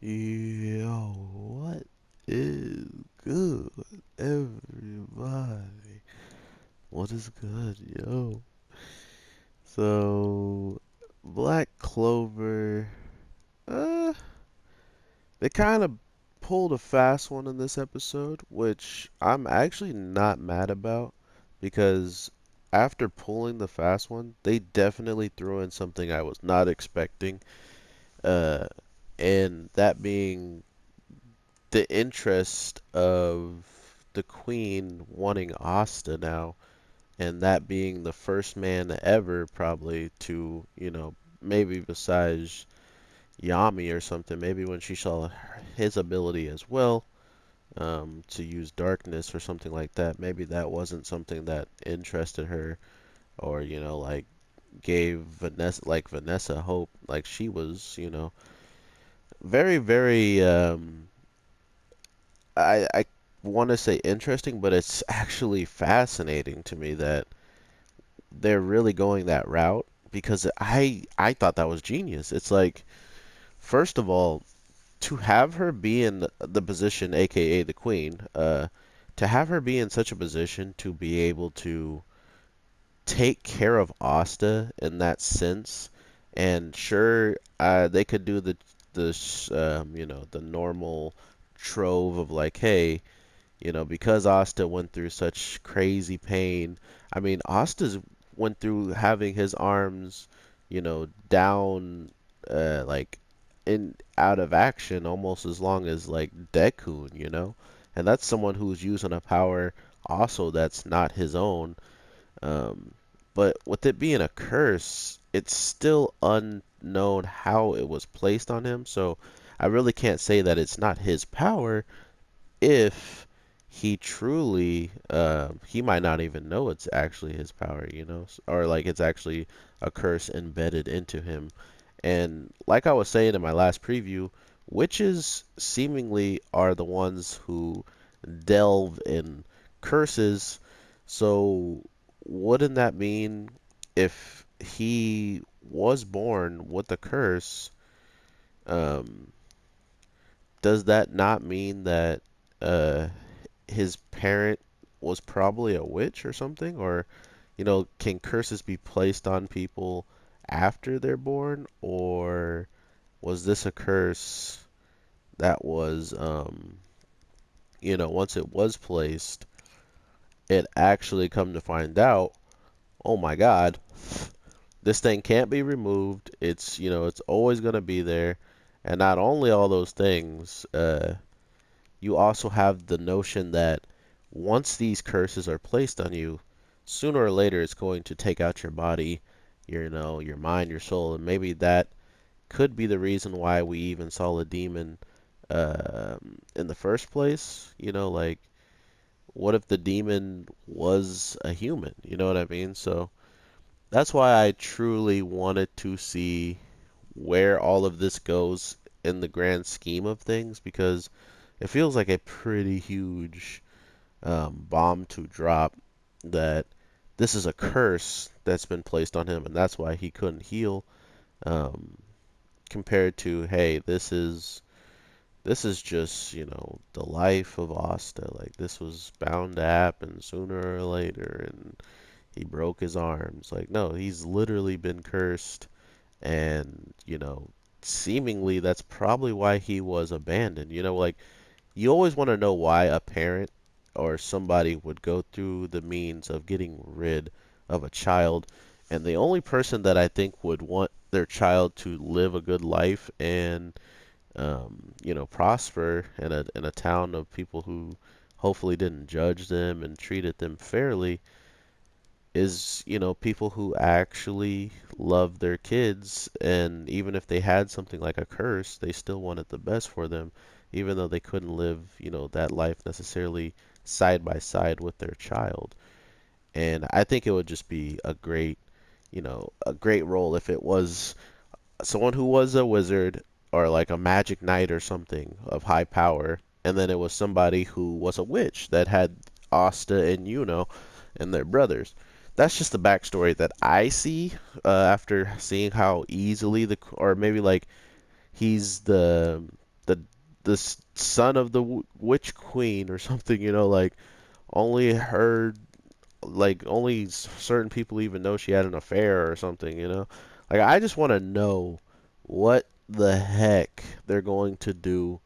Yo, what is good, everybody? What is good, yo? So, Black Clover, uh, they kind of pulled a fast one in this episode, which I'm actually not mad about because after pulling the fast one, they definitely threw in something I was not expecting, uh, and that being the interest of the queen wanting Asta now, and that being the first man ever probably to, maybe besides Yami or something, maybe when she saw his ability as well, to use darkness or something like that, maybe that wasn't something that interested her or, like gave Vanessa hope, like she was, very, very I want to say interesting, but it's actually fascinating to me that they're really going that route because I thought that was genius. It's like, first of all, to have her be in the position, aka the queen, to have her be in such a position to be able to take care of Asta in that sense, and sure, they could do the normal trove of like, hey, because Asta went through such crazy pain. I mean, Asta's went through having his arms, down, like in out of action almost as long as like Deku. And that's someone who's using a power also that's not his own. Um, but with it being a curse, it's still unknown how it was placed on him. So I really can't say that it's not his power if he truly he might not even know it's actually his power, or like it's actually a curse embedded into him. And like I was saying in my last preview, witches seemingly are the ones who delve in curses. So wouldn't that mean if he was born with a curse, um, does that not mean that uh, his parent was probably a witch or something? Or, can curses be placed on people after they're born? Or was this a curse that was, once it was placed, it actually come to find out, oh my God, this thing can't be removed. It's always going to be there. And not only all those things, you also have the notion that once these curses are placed on you, sooner or later it's going to take out your body, your mind, your soul, and maybe that could be the reason why we even saw a demon in the first place. Like what if the demon was a human? You know what I mean? So that's why I truly wanted to see where all of this goes in the grand scheme of things because it feels like a pretty huge bomb to drop that this is a curse that's been placed on him and that's why he couldn't heal, um, compared to, hey, this is just, the life of Asta. Like this was bound to happen sooner or later and he broke his arms. Like no, he's literally been cursed and, seemingly that's probably why he was abandoned. Like you always want to know why a parent or somebody would go through the means of getting rid of a child. And the only person that I think would want their child to live a good life and, prosper in a town of people who hopefully didn't judge them and treated them fairly is, people who actually love their kids, and even if they had something like a curse, they still wanted the best for them, even though they couldn't live, that life necessarily side by side with their child. And I think it would just be a great role if it was someone who was a wizard or like a magic knight or something of high power, and then it was somebody who was a witch that had Asta and and their brothers. That's just the backstory that I see after seeing how easily or maybe like he's the son of the witch queen or something, like only her, like only certain people even know she had an affair or something. Like I just want to know what the heck they're going to do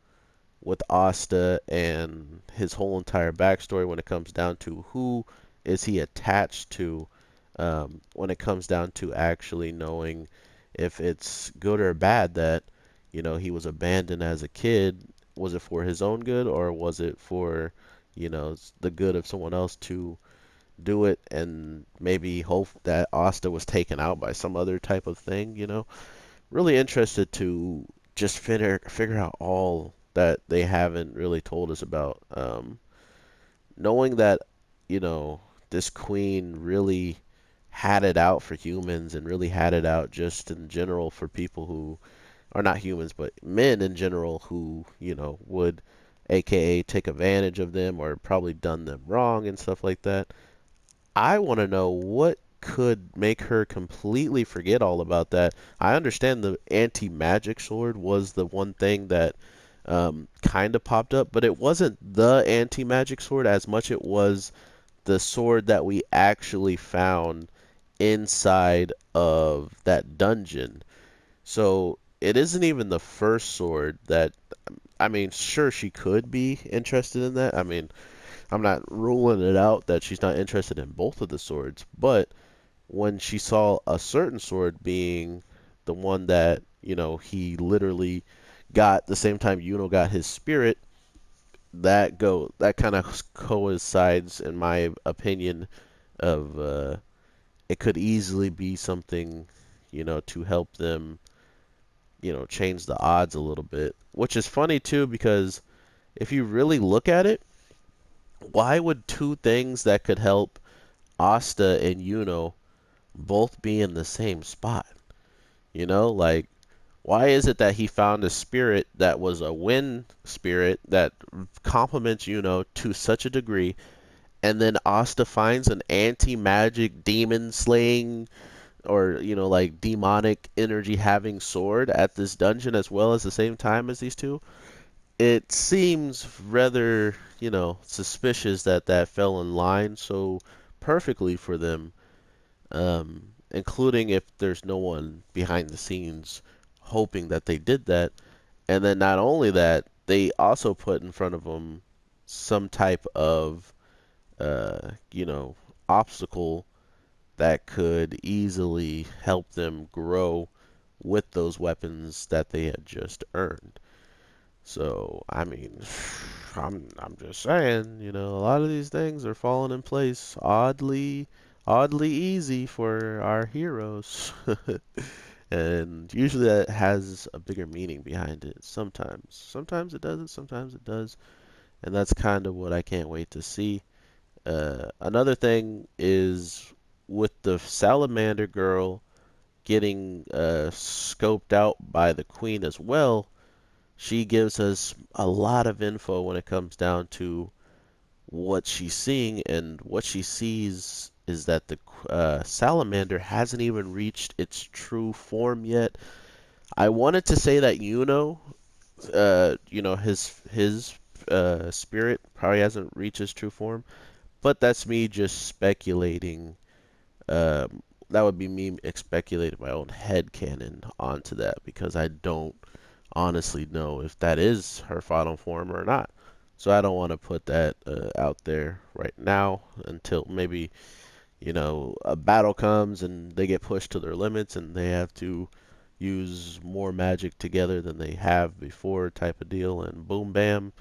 with Asta and his whole entire backstory when it comes down to who is he attached to, when it comes down to actually knowing if it's good or bad that he was abandoned as a kid. Was it for his own good, or was it for the good of someone else to do it, and maybe hope that Asta was taken out by some other type of thing. Really interested to just figure out all that they haven't really told us about. Knowing that, you know, this queen really had it out for humans and really had it out just in general for people who are not humans, but men in general who, would AKA take advantage of them or probably done them wrong and stuff like that. I want to know what could make her completely forget all about that. I understand the anti-magic sword was the one thing that kind of popped up, but it wasn't the anti-magic sword as much it was the sword that we actually found inside of that dungeon. So it isn't even the first sword that, I mean, sure, she could be interested in that. I mean, I'm not ruling it out that she's not interested in both of the swords, but when she saw a certain sword being the one that, he literally got the same time Yuno got his spirit, that kind of coincides in my opinion of it could easily be something, to help them, change the odds a little bit. Which is funny too because if you really look at it, why would two things that could help Asta and Yuno both be in the same spot? Like why is it that he found a spirit that was a wind spirit that complements Yuno to such a degree, and then Asta finds an anti-magic demon slaying or like demonic energy having sword at this dungeon as well as the same time as these two? It seems rather, suspicious that that fell in line so perfectly for them, including if there's no one behind the scenes hoping that they did that. And then not only that, they also put in front of them some type of, you know, obstacle that could easily help them grow with those weapons that they had just earned. So, I mean, I'm just saying, a lot of these things are falling in place oddly easy for our heroes. And usually that has a bigger meaning behind it sometimes. Sometimes it doesn't, sometimes it does. And that's kind of what I can't wait to see. Another thing is with the salamander girl getting scoped out by the queen as well. She gives us a lot of info when it comes down to what she's seeing, and what she sees is that the salamander hasn't even reached its true form yet. I wanted to say that his spirit probably hasn't reached his true form, but that's me just speculating. That would be me speculating my own head canon onto that because I don't honestly know if that is her final form or not. So I don't want to put that out there right now until maybe, a battle comes and they get pushed to their limits and they have to use more magic together than they have before type of deal, and boom bam,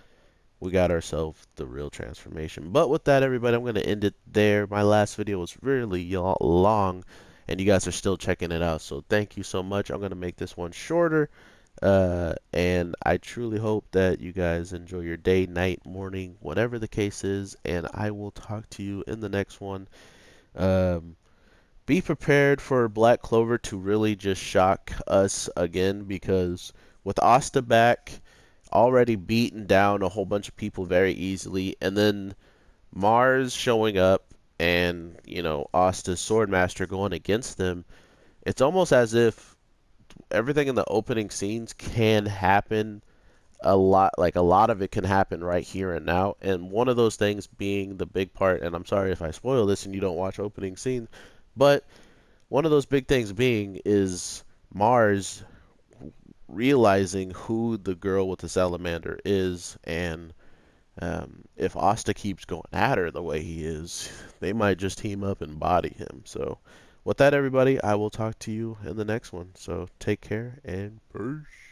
we got ourselves the real transformation. But with that, everybody, I'm going to end it there. My last video was really long and you guys are still checking it out, so thank you so much. I'm going to make this one shorter. And I truly hope that you guys enjoy your day, night, morning, whatever the case is, and I will talk to you in the next one. Um, be prepared for Black Clover to really just shock us again, because with Asta back, already beaten down a whole bunch of people very easily, and then Mars showing up and, Asta's Swordmaster going against them, it's almost as if everything in the opening scenes can happen a lot of it can happen right here and now. And one of those things being the big part, and I'm sorry if I spoil this and you don't watch opening scene, but one of those big things being is Mars realizing who the girl with the salamander is, and if Asta keeps going at her the way he is, they might just team up and body him. So, with that, everybody, I will talk to you in the next one. So, take care and peace.